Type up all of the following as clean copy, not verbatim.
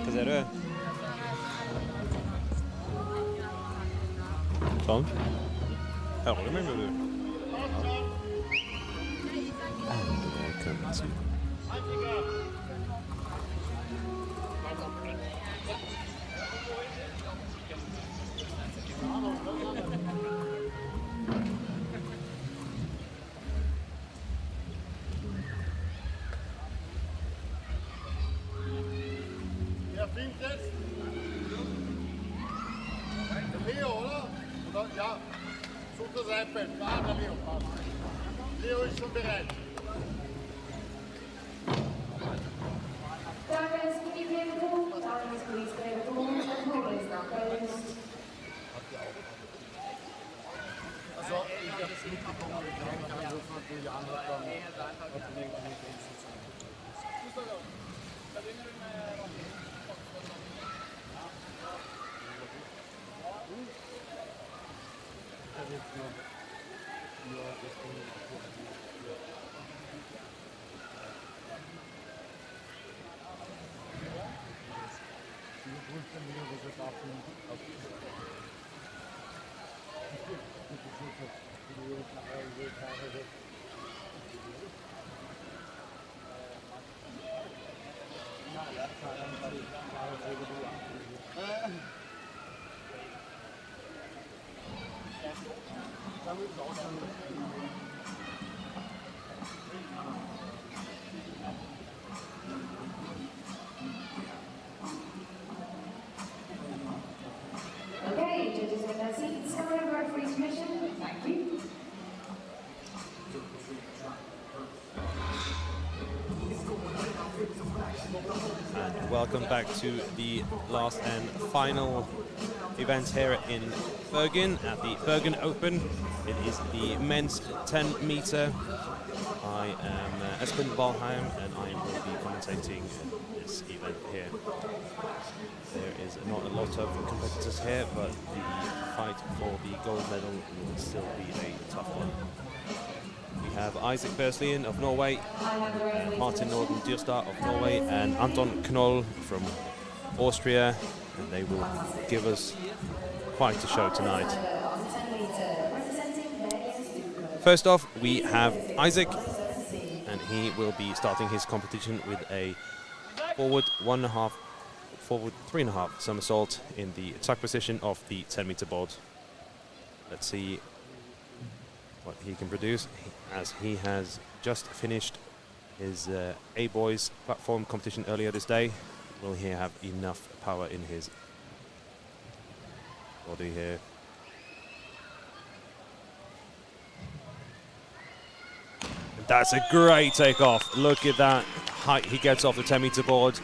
Cos'è lui? Sånn. Hører du meg, du? Velkommen til. Ja, zoete zijpet, waar de Leo gaat. Leo is schon bereit. Dames, can you clear the pool? Dames, please clear the pool. The pool is now closed. Also, ich habe es mitbekommen, ich habe keinen Anruf von Julian hat dann Okay, judges in their seats. Come over, referee's permission. Thank you. And welcome back to the last and final event here in Bergen at the Bergen Open. It is the men's 10 meter. I am Espen Valheim and I will be commentating this event here. There is not a lot of competitors here, but the fight for the gold medal will still be a tough one. We have Isaac Berslien of Norway, Martin Norden Dyrstad of Norway, and Anton Knoll from Austria, and they will give us quite a show tonight. First off, we have Isaac, and he will be starting his competition with a forward 1.5, forward 3.5 somersault in the tuck position of the 10-meter board. Let's see what he can produce, as he has just finished his A-Boys platform competition earlier this day. Will he have enough power in his body here? That's a great takeoff. Look at that height he gets off the 10-meter board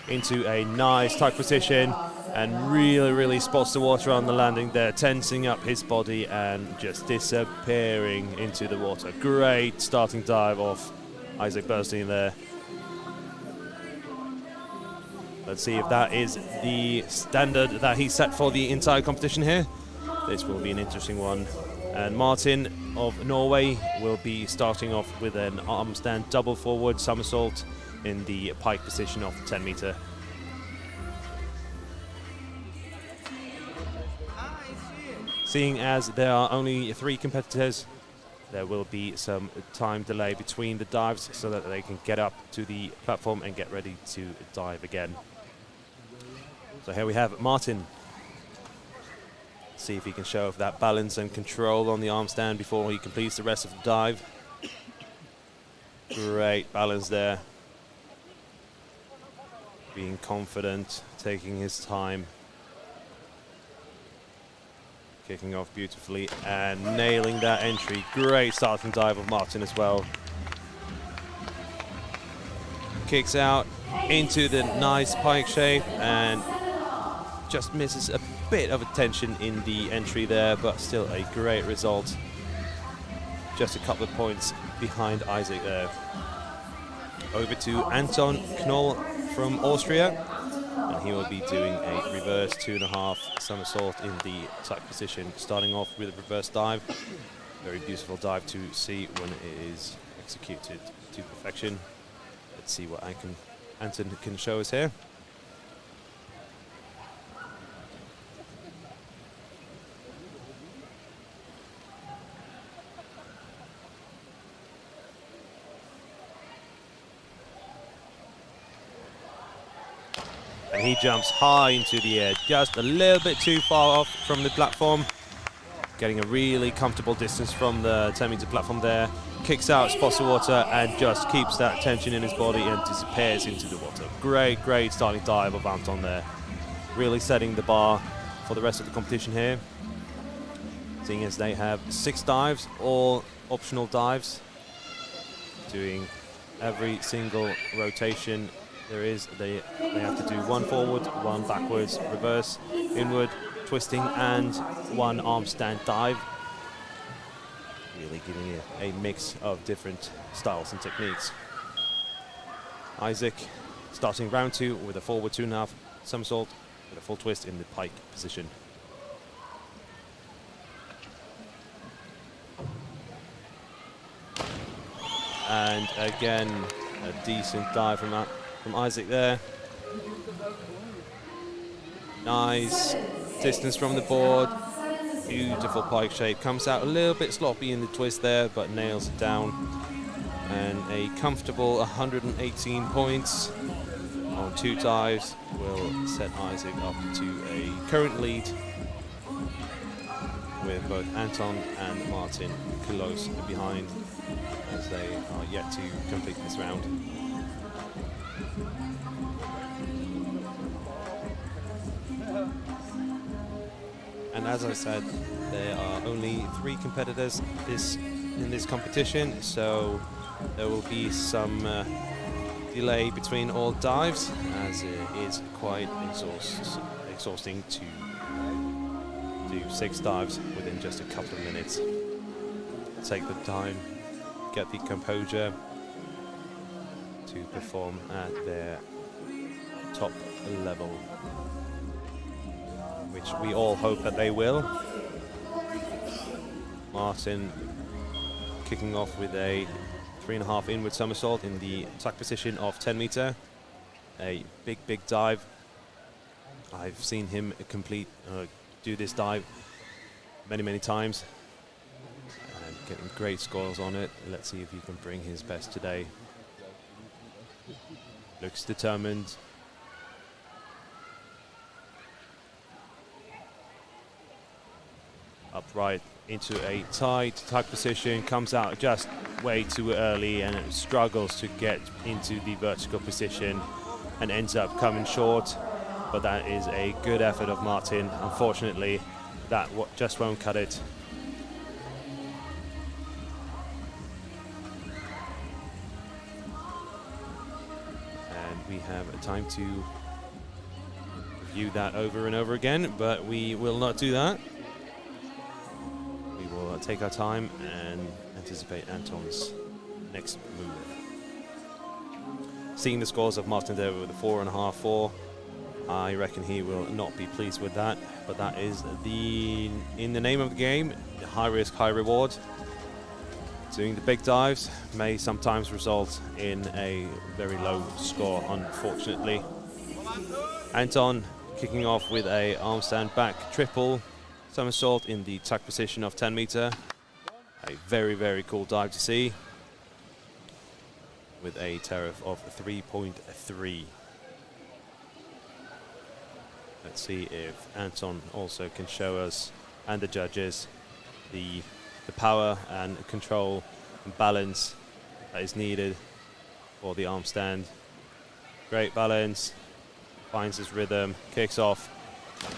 into a nice tuck position and really spots the water on the landing there, tensing up his body and just disappearing into the water. Great starting dive off Isaac Berslien there. Let's see if that is the standard that he set for the entire competition here. This will be an interesting one. And Martin of Norway will be starting off with an arm stand double forward somersault in the pike position of the 10 meter. Seeing as there are only 3 competitors, there will be some time delay between the dives so that they can get up to the platform and get ready to dive again. So here we have Martin. See if he can show off that balance and control on the arm stand before he completes the rest of the dive. Great balance there. Being confident, taking his time. Kicking off beautifully and nailing that entry. Great starting dive of Martin as well. Kicks out into the nice pike shape and just misses a bit of attention in the entry there, but still a great result. Just a couple of points behind Isaac there. Over to Anton Knoll from Austria, and he will be doing a reverse 2.5 somersault in the tuck position, starting off with a reverse dive. Very beautiful dive to see when it is executed to perfection. Let's see what Anton can show us here. And he jumps high into the air, just a little bit too far off from the platform. Getting a really comfortable distance from the 10-meter platform there. Kicks out, spots the water, and just keeps that tension in his body and disappears into the water. Great, great starting dive of Anton there. Really setting the bar for the rest of the competition here. Seeing as they have 6 dives, all optional dives. Doing every single rotation there is. They have to do 1 forward, 1 backwards, reverse, inward, twisting, and 1 arm stand dive. Really giving it a mix of different styles and techniques. Isaac starting round 2 with a forward 2.5 somersault with a full twist in the pike position. And again, a decent dive from Isaac there. Nice distance from the board. Beautiful pike shape. Comes out a little bit sloppy in the twist there, but nails it down. And a comfortable 118 points on 2 dives will set Isaac up to a current lead, with both Anton and Martin close behind, as they are yet to complete this round. And as I said, there are only 3 competitors in this competition, so there will be some delay between all dives, as it is quite exhausting to do 6 dives within just a couple of minutes. Take the time, get the composure to perform at their top level, which we all hope that they will. Martin kicking off with a 3.5 inward somersault in the tuck position of 10 meter. A big dive. I've seen him do this dive many times and getting great scores on it. Let's see if he can bring his best today. Looks determined. Upright into a tight tuck position, comes out just way too early and struggles to get into the vertical position and ends up coming short. But that is a good effort of Martin. Unfortunately, that just won't cut it. And we have time to review that over and over again, but we will not do that. We will take our time and anticipate Anton's next move. Seeing the scores of Martin there with a 4.5, 4, I reckon he will not be pleased with that, but that is in the name of the game, high risk, high reward. Doing the big dives may sometimes result in a very low score, unfortunately. Anton kicking off with a arm stand back triple somersault in the tuck position of 10 meter. A very cool dive to see, with a tariff of 3.3. Let's see if Anton also can show us and the judges the power and control and balance that is needed for the arm stand. Great balance, finds his rhythm, kicks off.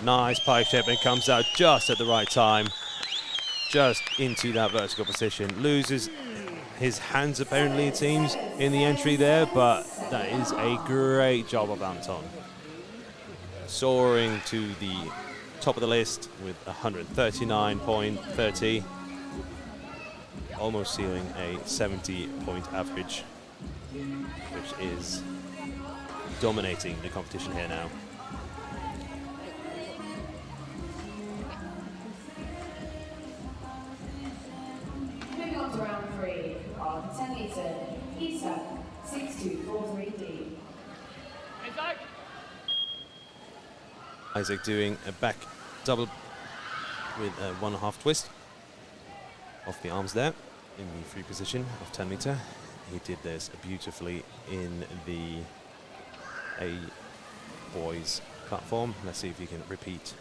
Nice pike shape and comes out just at the right time, just into that vertical position. Loses his hands apparently, it seems, in the entry there, but that is a great job of Anton. Soaring to the top of the list with 139.30, almost sealing a 70-point average, which is dominating the competition here now. Moving on to round 3 on 10 meter, Isa 6243D. Isaac doing a back double with a 1.5 twist off the arms there in the free position of 10 meter. He did this beautifully in a boys platform. Let's see if he can repeat.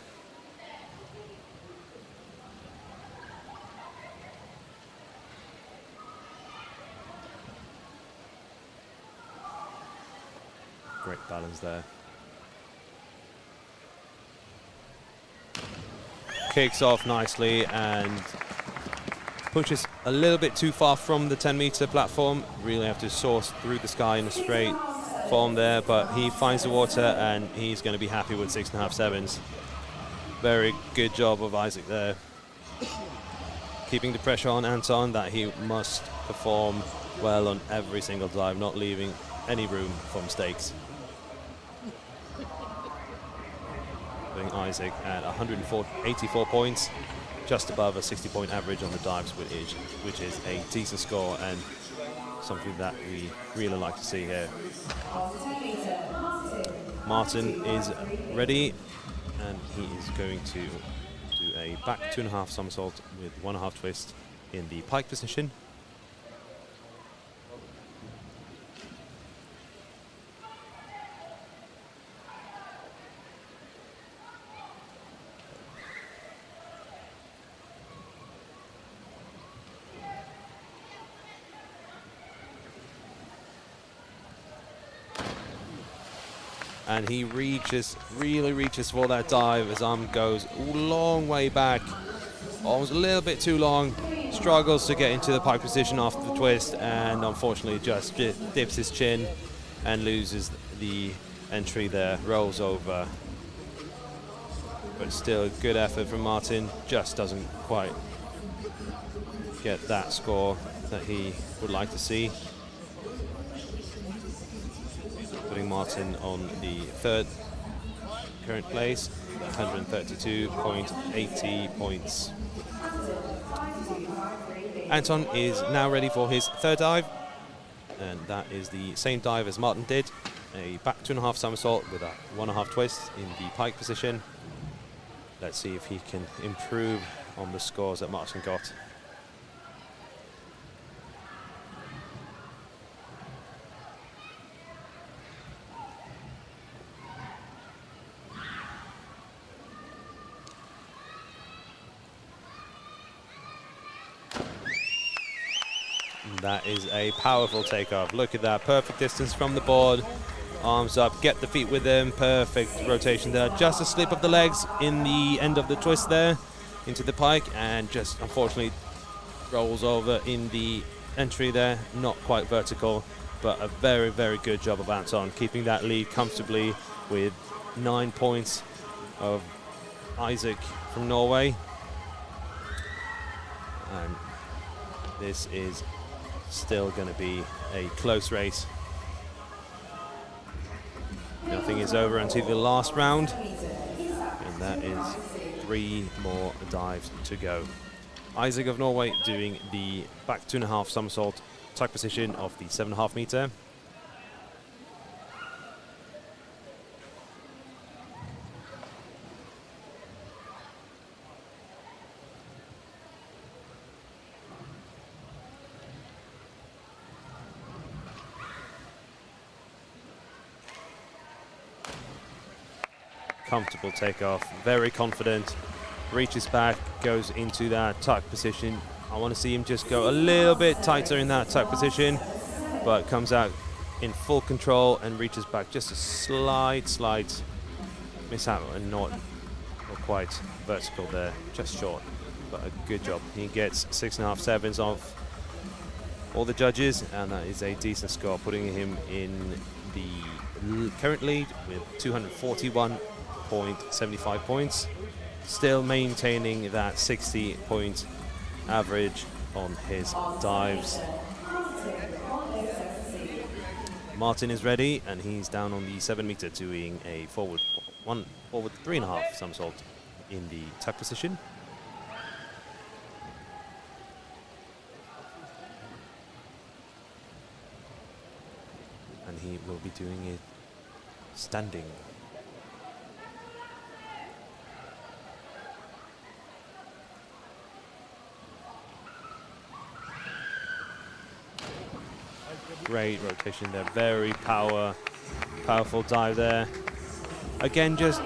Great balance there. Kicks off nicely and pushes a little bit too far from the 10-meter platform. Really have to source through the sky in a straight form there, but he finds the water and he's going to be happy with 6.5 sevens. Very good job of Isaac there. Keeping the pressure on Anton that he must perform well on every single dive, not leaving any room for mistakes. Putting Isaac at 184 points, just above a 60-point average on the dives, which is a decent score and something that we really like to see here. Martin is ready, and he is going to do a back 2.5 somersault with 1.5 twist in the pike position. And he really reaches for that dive. His arm goes a long way back, almost a little bit too long, struggles to get into the pike position after the twist, and unfortunately just dips his chin and loses the entry there, rolls over. But still a good effort from Martin, just doesn't quite get that score that he would like to see. Putting Martin on the third current place, 132.80 points. Anton is now ready for his third dive, and that is the same dive as Martin did, a back 2.5 somersault with a 1.5 twist in the pike position. Let's see if he can improve on the scores that Martin got. That is a powerful takeoff. Look at that, perfect distance from the board. Arms up, get the feet with him, perfect rotation there. Just a slip of the legs in the end of the twist there into the pike, and just unfortunately rolls over in the entry there. Not quite vertical, but a very, very good job of Anton, keeping that lead comfortably with 9 points of Isaac from Norway. And this is still going to be a close race. Nothing is over until the last round, and that is 3 more dives to go. Isaac of Norway doing the back 2.5 somersault tuck position of the 7.5 meter. Comfortable takeoff, very confident, reaches back, goes into that tuck position. I want to see him just go a little bit tighter in that tuck position, but comes out in full control and reaches back just a slight miss out and not quite vertical there, just short, but a good job. He gets 6.5 sevens off all the judges, and that is a decent score, putting him in the current lead with 241.75 points, still maintaining that 60-point average on his dives. Martin is ready, and he's down on the 7 meter doing a forward 3.5 somersault in the tuck position. And he will be doing it standing. Great rotation there, very powerful dive there. Again, just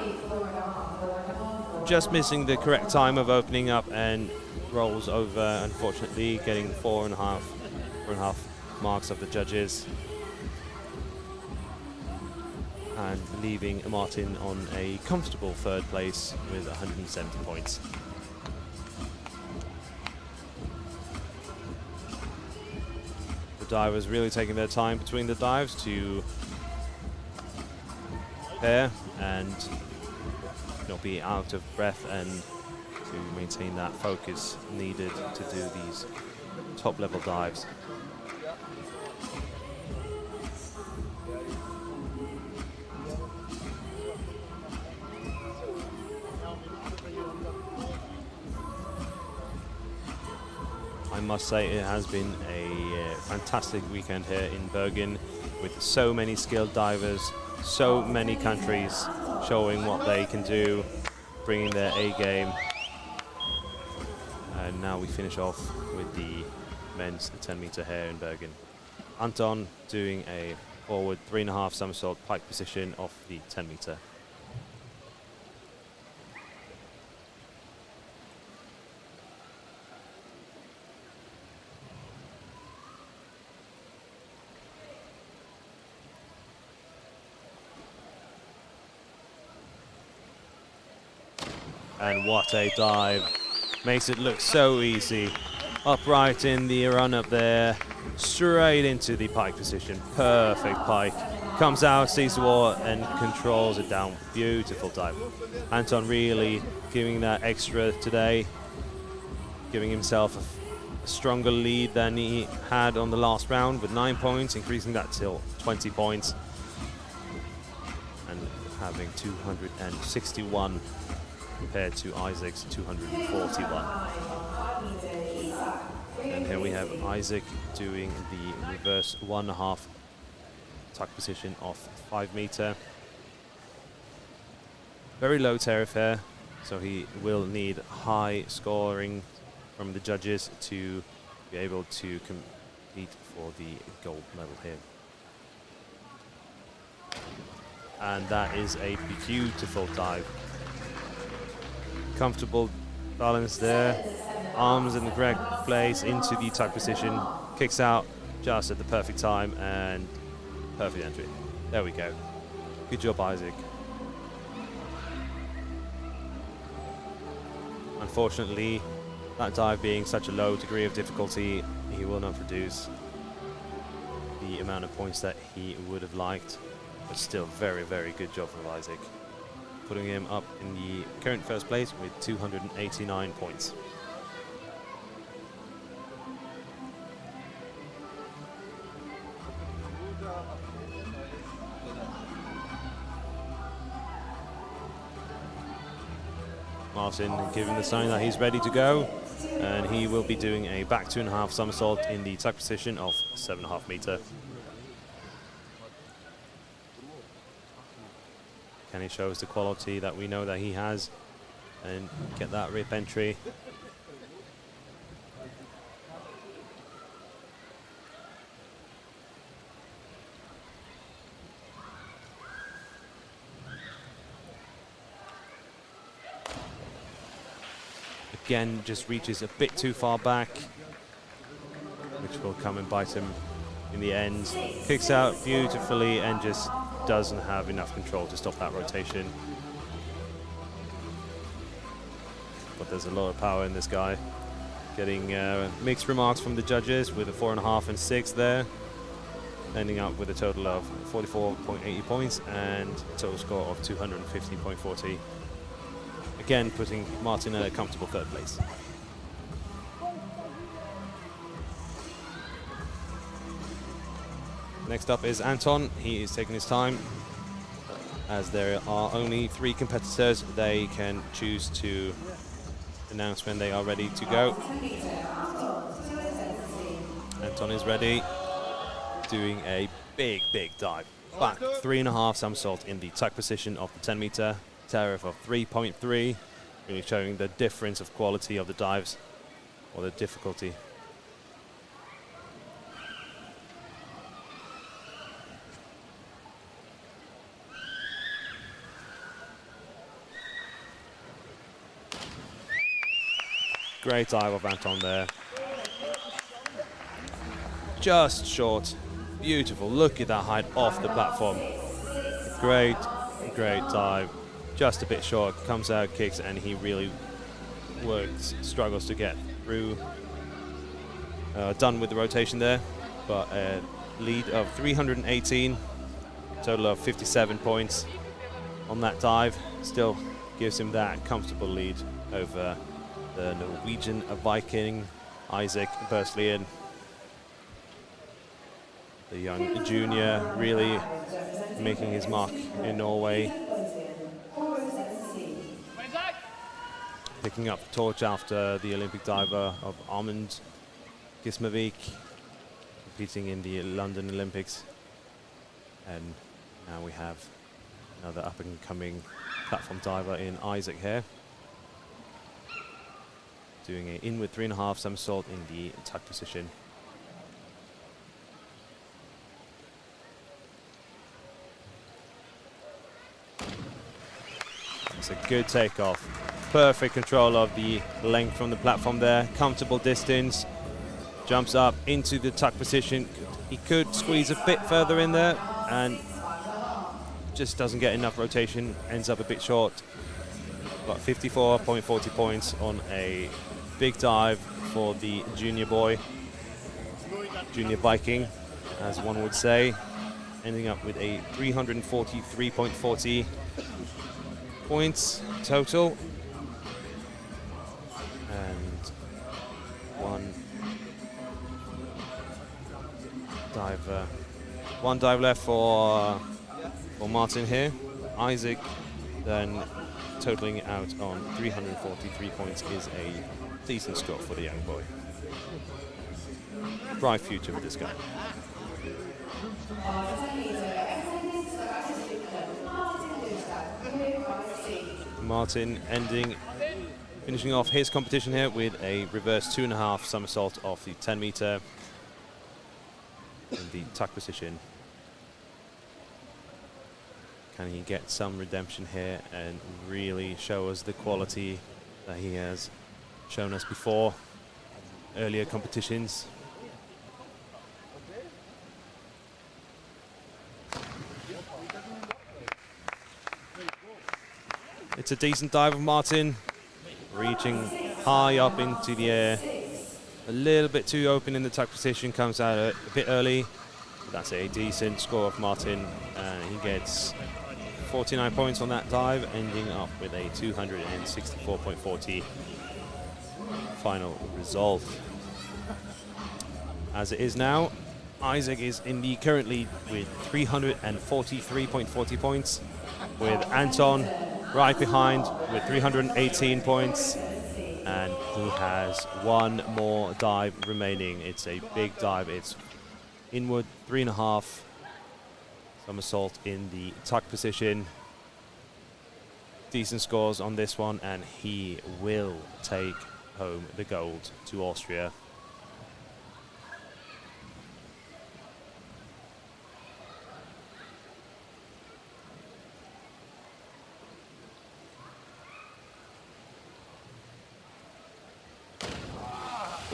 missing the correct time of opening up and rolls over, unfortunately, getting 4.5 marks of the judges. And leaving Martin on a comfortable third place with 170 points. The divers really taking their time between the dives to prepare and not be out of breath and to maintain that focus needed to do these top level dives. I must say it has been a fantastic weekend here in Bergen with so many skilled divers, so many countries showing what they can do, bringing their A game. And now we finish off with the men's 10 meter here in Bergen. Anton doing a forward 3.5 somersault pike position off the 10 meter. And what a dive. Makes it look so easy. Upright in the run up there, straight into the pike position. Perfect pike. Comes out, sees the wall, and controls it down. Beautiful dive. Anton really giving that extra today, giving himself a stronger lead than he had on the last round with 9 points, increasing that till 20 points. And having 261 compared to Isaac's 241. And here we have Isaac doing the reverse 1.5 tuck position off 5 meter. Very low tariff here, so he will need high scoring from the judges to be able to compete for the gold medal here. And that is a beautiful dive. Comfortable balance there, arms in the correct place into the tuck position, kicks out just at the perfect time and perfect entry. There we go. Good job, Isaac. Unfortunately, that dive being such a low degree of difficulty, he will not produce the amount of points that he would have liked, but still very, very good job from Isaac, putting him up in the current first place with 289 points. Martin giving the sign that he's ready to go, and he will be doing a back 2.5 somersault in the tuck position of 7.5 meter. Can he show us the quality that we know that he has and get that rip entry? Again, just reaches a bit too far back, which will come and bite him in the end. Kicks out beautifully and just doesn't have enough control to stop that rotation. But there's a lot of power in this guy. Getting mixed remarks from the judges with a 4.5 and 6 there. Ending up with a total of 44.80 points and a total score of 250.40. Again, putting Martin in a comfortable third place. Next up is Anton. He is taking his time. As there are only 3 competitors, they can choose to announce when they are ready to go. Anton is ready, doing a big, big dive. Back 3.5 somersault in the tuck position of the 10 meter. Tariff of 3.3, really showing the difference of quality of the dives, or the difficulty. Great dive of Anton there. Just short. Beautiful. Look at that height off the platform. Great dive. Just a bit short. Comes out, kicks, and he really struggles to get through. Done with the rotation there, but a lead of 318, total of 57 points on that dive. Still gives him that comfortable lead over the Norwegian Viking, Isaac Burslien. The young junior really making his mark in Norway. Picking up the torch after the Olympic diver of Amund Gismavik, competing in the London Olympics. And now we have another up-and-coming platform diver in Isaac here, doing an inward 3.5 somersault in the tuck position. It's a good takeoff. Perfect control of the length from the platform there. Comfortable distance. Jumps up into the tuck position. He could squeeze a bit further in there and just doesn't get enough rotation. Ends up a bit short. Got 54.40 points on a big dive for the junior boy. Junior Viking, as one would say. Ending up with a 343.40 points total. And one dive left for Martin here. Isaac then totaling out on 343 points is a decent score for the young boy. Bright future for this guy. Martin finishing off his competition here with a reverse 2.5 somersault off the 10 meter in the tuck position. Can he get some redemption here and really show us the quality that he has shown us before earlier competitions? It's a decent dive of Martin, reaching high up into the air. A little bit too open in the tuck position, comes out a bit early. That's a decent score of Martin, and he gets 49 points on that dive, ending up with a 264.40 final result. As it is now, Isaac is in the current lead with 343.40 points, with Anton right behind with 318 points, and he has one more dive remaining. It's a big dive. It's inward 3.5 somersault in the tuck position. Decent scores on this one, and he will take home the gold to Austria.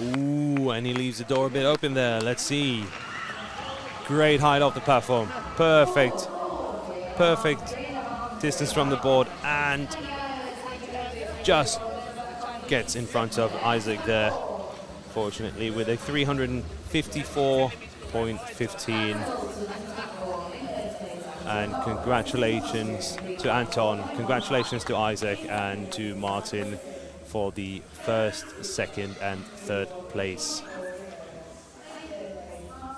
Ooh, and he leaves the door a bit open there. Let's see. Great height off the platform. Perfect distance from the board, and just gets in front of Isaac there, fortunately, with a 354.15. And congratulations to Anton, congratulations to Isaac, and to Martin for the first, second, and third place.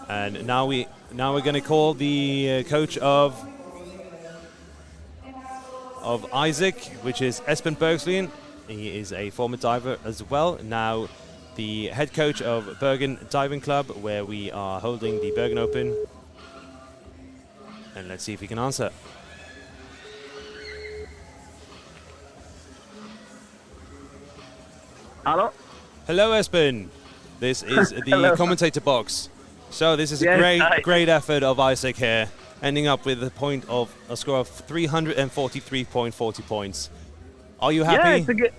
And now we're going to call the coach of Isaac, which is Espen Bergslien. He is a former diver as well. Now the head coach of Bergen Diving Club, where we are holding the Bergen Open. And let's see if he can answer. Hello. Hello, Espen. This is the commentator box. So this is a great effort of Isaac here, ending up with a score of 343.40 points. Are you happy? Yeah,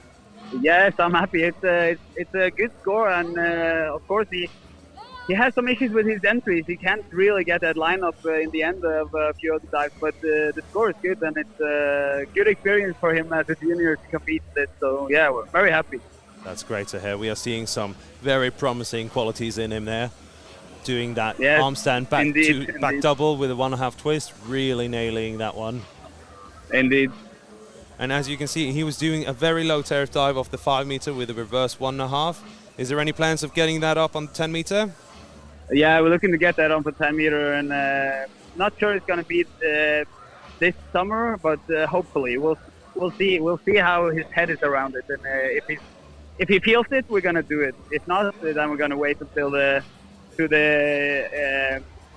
Yes, I'm happy. It's a good score, and of course he has some issues with his entries. He can't really get that lineup in the end of a few other dives, but the score is good, and it's a good experience for him as a junior to compete in this. So yeah, we're very happy. That's great to hear. We are seeing some very promising qualities in him there. Doing that Yes, arm stand back indeed. back double with a 1.5 twist, really nailing that one. Indeed. And as you can see, he was doing a very low tariff dive off the 5 meter with a reverse 1.5. Is there any plans of getting that up on the 10 meter? Yeah, we're looking to get that on for 10 meter, and not sure it's going to be this summer, but hopefully we'll see. We'll see how his head is around it, and if he feels it, we're going to do it. If not, then we're going to wait until the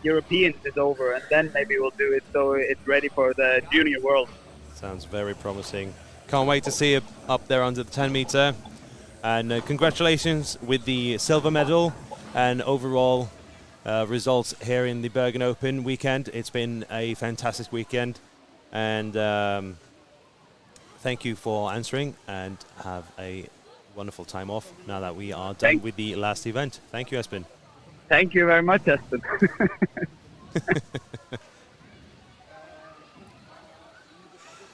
Europeans is over, and then maybe we'll do it so it's ready for the junior world. Sounds very promising. Can't wait to see it up there under the 10 meter. And congratulations with the silver medal and overall results here in the Bergen Open weekend. It's been a fantastic weekend. And thank you for answering, and have a wonderful time off now that we are done with the last event. Thank you, Espen. Thank you very much, Espen.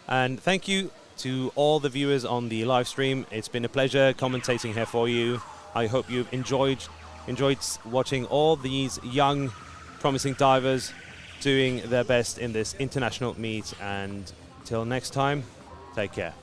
And thank you to all the viewers on the live stream. It's been a pleasure commentating here for you. I hope you've enjoyed watching all these young, promising divers doing their best in this international meet. And till next time, take care.